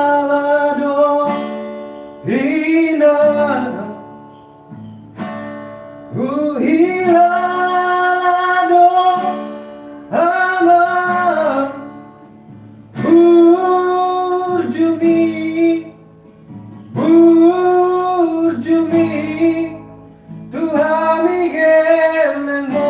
Uhilado hinana Uhilado ama Burjumi Tuhan Miguel mo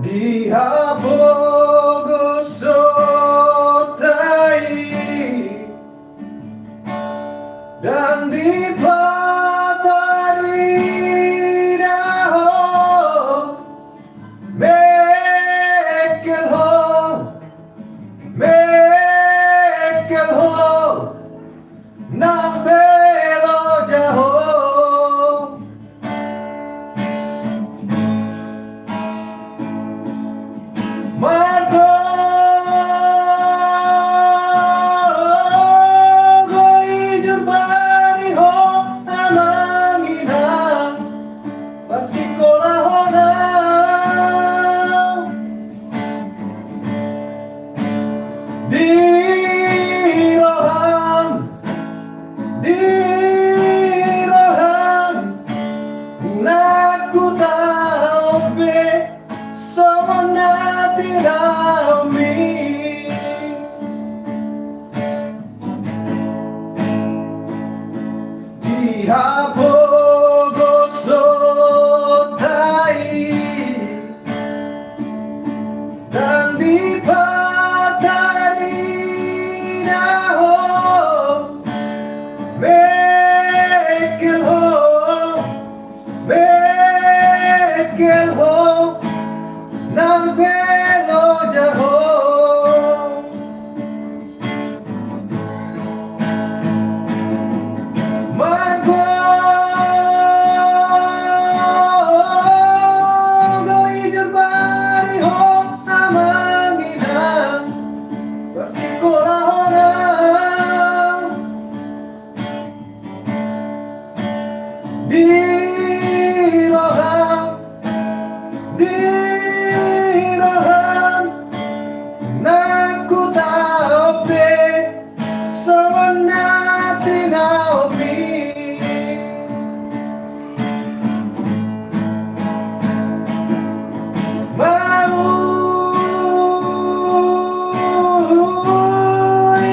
Diha bogosotai dan dipatari daho mekel ho na pelo jaho Marco goijur bari ho amangina pasikola hona di roham unaku taope somonati daumi dihabogosotai dan dipatari daho mekel ho nang pelo jaho Marco goijur bari ho amangina pasikola hona di roham naku taope somonati naomi mau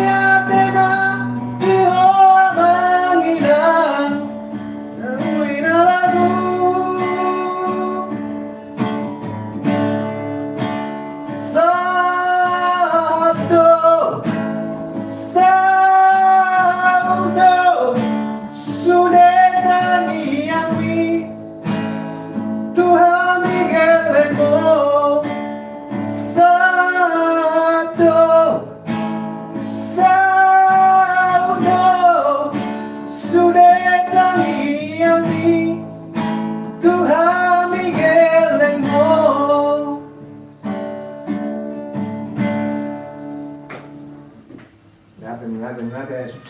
yatena iho amangina Uina lagu Saudo Sudetani Yami Tuhan Miguel mo Saudo Sudetani Yami Tuhan Miguel mo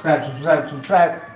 Subscribe